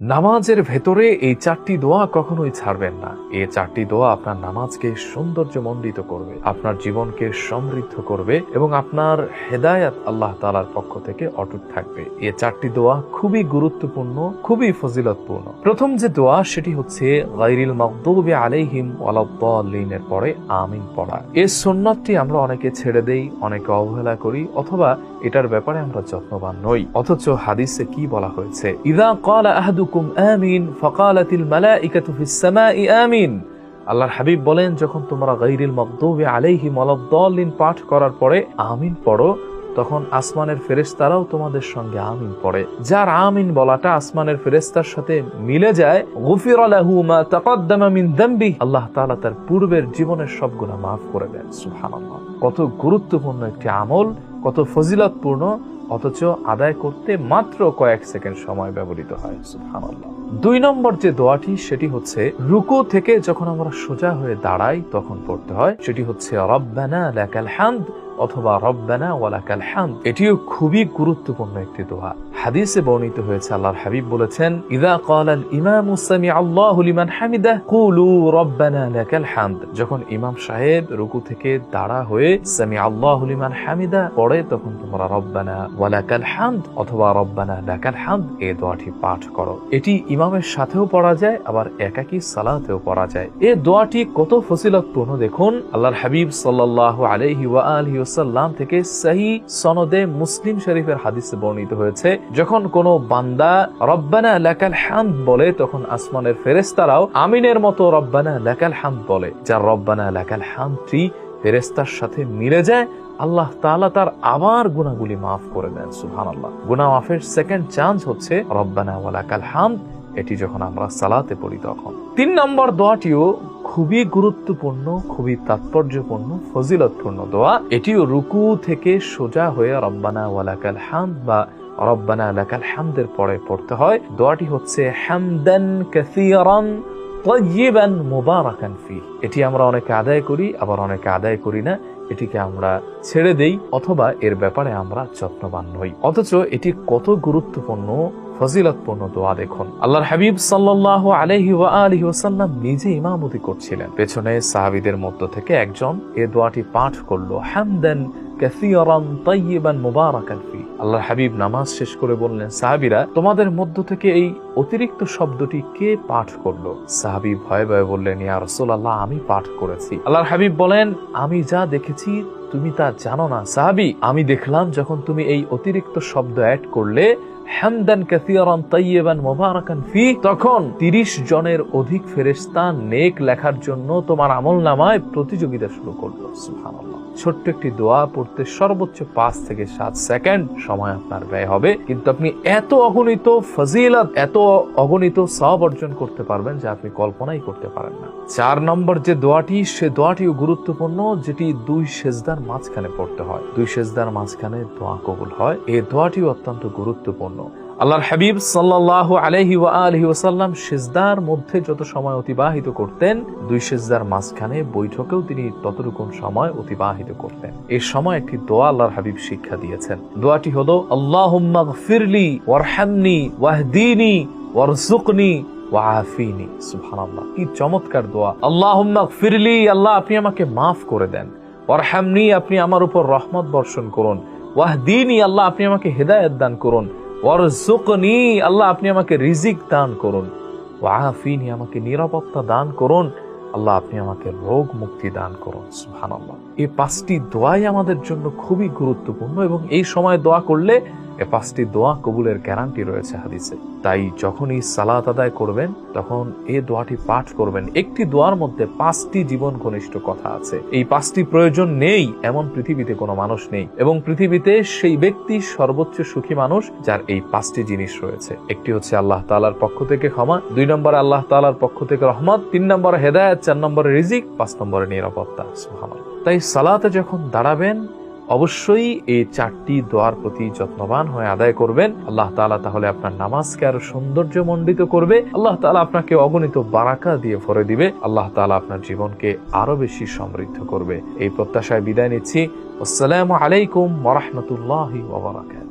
নামাজের ভেতরে এই চারটি দোয়া কখনোই ছাড়বেন না। এই চারটি দোয়া আপনার নামাজকে সৌন্দর্যমণ্ডিত করবে, আপনার জীবনকে সমৃদ্ধ করবে এবং আপনার হেদায়াত আল্লাহ তাআলার পক্ষ থেকে অটুট থাকবে। এই চারটি দোয়া খুবই গুরুত্বপূর্ণ, খুবই ফজিলতপূর্ণ। প্রথম যে দোয়া সেটি হচ্ছে গায়রিল মাগদুবি আলাইহিম ওয়ালাদ-দাল্লিন এর পরে আমিন পড়া। এই সুন্নাতটি আমরা অনেকে ছেড়ে দেই, অনেকে অবহেলা করি, অথবা এটার ব্যাপারে আমরা যত্নবান নই। অথচ হাদিসে কি বলা হয়েছে? ইযা ক্বালা আহাদুকুম আমিন ফাকালাতিল মালাইকাতু ফিস সামাই আমিন। আল্লাহর হাবিব বলেন, যখন তোমরা গায়রিল মাগদুবি আলাইহিম ওয়ালাদ-দাল্লিন পাঠ করার পরে আমিন পড়ো, তখন আসমানের ফেরেশতারাও তোমাদের সঙ্গে আমিন পড়ে। যার আমিন বলাটা আসমানের ফেরেশতার সাথে মিলে যায়, গুফিরা লাহু মা তাকাদ্দামা মিন যামবি, আল্লাহ তাআলা তার পূর্বের জীবনের সব গুনাহ মাফ করে দেন। সুবহানাল্লাহ, কত গুরুত্বপূর্ণ একটি আমল, কত ফজিলতপূর্ণ, অথচ আদায় করতে মাত্র কয়েক সেকেন্ড সময় ব্যবহৃত হয়। সুবহানাল্লাহ। 2 নম্বর যে দোয়াটি সেটি হচ্ছে রুকু থেকে যখন আমরা সোজা হয়ে দাঁড়াই তখন পড়তে হয়, সেটি হচ্ছে রব্বানা লাকাল হামদ অথবা রব্বানা ওয়ালাকাল হামদ। এটিও খুবই গুরুত্বপূর্ণ একটি দোয়া। হাদিসে বর্ণিত হয়েছে, আল্লাহর হাবিব বলেছেন, ইযা ক্বালাল ইমামু সামিআল্লাহু লিমান হামিদাহ কুলু রব্বানা লাকাল হামদ। যখন ইমাম সাহেব রুকু থেকে দাঁড়া হয়ে সামিআল্লাহু লিমান হামিদা পড়ে, তখন তোমরা রব্বানা ওয়ালাকাল হামদ অথবা রব্বানা লাকাল হামদ এই দোয়াটি পাঠ করো। এটি ইমামের সাথেও পড়া যায়, আবার একাকী সালাতেও পড়া যায়। এই দোয়াটি কত ফজিলতপূর্ণ দেখুন। আল্লাহর হাবিব সাল্লাল্লাহু আলাইহি ওয়া আলিহি ওয়াসাল্লাম থেকে সহিহ সনদে মুসলিম শরীফের হাদিসে বর্ণিত হয়েছে, যখন কোনো বান্দা রব্বানা লাকাল হামদ বলে, তখন আসমানের ফেরেশতারাও আমিনের মতো রব্বানা লাকাল হামদ বলে। যার রব্বানা লাকাল হামদটি ফেরেশতার সাথে মিলে যায়, আল্লাহ তাআলা তার আবার গুনাহগুলি মাফ করে দেন। সুবহানাল্লাহ। গুনাহ মাফের সেকেন্ড চান্স হচ্ছে রব্বানা ওয়ালাকাল হামদ, এটি যখন আমরা সালাতে পড়ি তখন। 3 নম্বর দোয়াটিও খুবই গুরুত্বপূর্ণ, খুবই তাৎপর্যপূর্ণ, ফজিলতপূর্ণ দোয়া। এটিও রুকু থেকে সোজা হয়ে রব্বানা ওয়ালাকাল হামদ বা রব্বানা লাকাল হামদের পরে পড়তে হয়। দোয়াটি হচ্ছে হামদান কাসীরান তাইয়িবান মুবারাকান ফি। এটি আমরা অনেকে আদায় করি, আবার অনেকে আদায় করি না। এটিকে আমরা ছেড়ে দেই, অথবা এর ব্যাপারে আমরা যত্নবান নই। অথচ এটি কত গুরুত্বপূর্ণ, ফজিলতপূর্ণ দোয়া দেখুন। আল্লাহর হাবিব সাল্লাল্লাহু আলাইহি ওয়া আলিহি ওয়াসাল্লাম নিজে ইমামতি করছিলেন, পেছনে সাহাবীদের মধ্য থেকে একজন এই দোয়াটি পাঠ করলো, হামদান কাসীরান তাইয়িবান মুবারাকান ফি। আল্লাহর হাবিব নামাজ শেষ করে বললেন, সাহাবীরা, তোমাদের মধ্য থেকে এই অতিরিক্ত শব্দটি কে পাঠ করলো? সাহাবী ভয়ে ভয়ে বললেন, ইয়া রাসূলুল্লাহ, আমি পাঠ করেছি। আল্লাহর হাবিব বলেন, আমি যা দেখেছি তুমি তা জানো না। সাহাবী, আমি দেখলাম যখন তুমি এই অতিরিক্ত শব্দ অ্যাড করলে, হামদান কাসীরান তাইয়িবান মুবারাকান ফি, তখন 30 জনের অধিক ফেরেশতা নেক লেখার জন্য তোমার আমলনামায় প্রতিযোগিতা শুরু করলো। সুবহানাল্লাহ। ছোট্ট একটি দোয়া পড়তে সর্বোচ্চ 5 থেকে 7 সেকেন্ড সময় আপনার ব্যয় হবে, কিন্তু আপনি এত অগণিত ফজিলত, এত অগণিত সওয়াব অর্জন করতে পারবেন যা আপনি কল্পনাই করতে পারেন না। 4 নম্বর যে দোয়াটি, সে দোয়াটিও গুরুত্বপূর্ণ, যেটি 2 সেজদার মাঝখানে পড়তে হয়। 2 সেজদার মাঝখানে দোয়া কবুল হয়। এই দোয়াটিও অত্যন্ত গুরুত্বপূর্ণ। আল্লাহর হাবিব সাল্লাল্লাহু আলাইহি ওয়া আলিহি ওয়াসাল্লাম সিজদার মধ্যে যত সময় অতিবাহিত করতেন, 2 সিজদার মাঝখানে বৈঠকেও তিনি ততটুকু সময় অতিবাহিত করতেন। এই সময় একটি দোয়া আল্লাহর হাবিব শিক্ষা দিয়েছেন। দোয়াটি হলো, আল্লাহুম্মা গফিরলি ওয়ারহামনি ওয়াহদিনি ওয়ারযুকনি ওয়াআফিনি। সুবহানাল্লাহ, কি চমৎকার দোয়া। আল্লাহুম্মা গফিরলি, আল্লাহ আপনি আমাকে মাফ করে দেন। ওয়ারহামনি, আপনি আমার উপর রহমত বর্ষণ করুন। ওয়াহদিনি, আল্লাহ আপনি আমাকে হেদায়েত দান করুন। ওয়ারযুকনি, আল্লাহ আপনি আমাকে রিজিক দান করুন। ওয়াআফিনি, আমাকে নিরাপত্তা দান করুন। আল্লাহ আপনি আমাকে রোগ মুক্তি দান করুন। সুবহানাল্লাহ। এই 5টি দোয়াই আমাদের জন্য খুবই গুরুত্বপূর্ণ এবং এই সময় দোয়া করলে এই 5টি দোয়া কবুলের গ্যারান্টি রয়েছে হাদিসে। তাই যখনই সালাত আদায় করবেন তখন এই দোয়াটি পাঠ করবেন। একটি দোয়ার মধ্যে 5টি জীবন ঘনিষ্ঠ কথা আছে। এই 5টি প্রয়োজন নেই এমন পৃথিবীতে কোনো মানুষ নেই, এবং পৃথিবীতে সেই ব্যক্তি সর্বোচ্চ সুখী মানুষ যার এই 5টি জিনিস রয়েছে। একটি হচ্ছে আল্লাহ তাআলার পক্ষ থেকে ক্ষমা, 2 নম্বরে আল্লাহ তাআলার পক্ষ থেকে রহমত, 3 নম্বরে হেদায়েত, 4 নম্বরে রিজিক, 5 নম্বরে নিরাপত্তা। সুবহানাল্লাহ। তাই সালাতে যখন দাঁড়াবেন অবশ্যই এই 4টি দোয়ার প্রতি যত্নবান হয়ে আদায় করবেন। আল্লাহ তাআলা তাহলে আপনার নামাজকে আরো সৌন্দর্যমণ্ডিত করবে। আল্লাহ তাআলা আপনাকে অগণিত বারাকা দিয়ে ভরে দিবে। আল্লাহ তাআলা আপনার জীবনকে আরো বেশি সমৃদ্ধ করবে। এই প্রত্যাশায় বিদায় নিচ্ছি। আসসালামু আলাইকুম ওয়া রাহমাতুল্লাহি ওয়া বারাকাতুহু।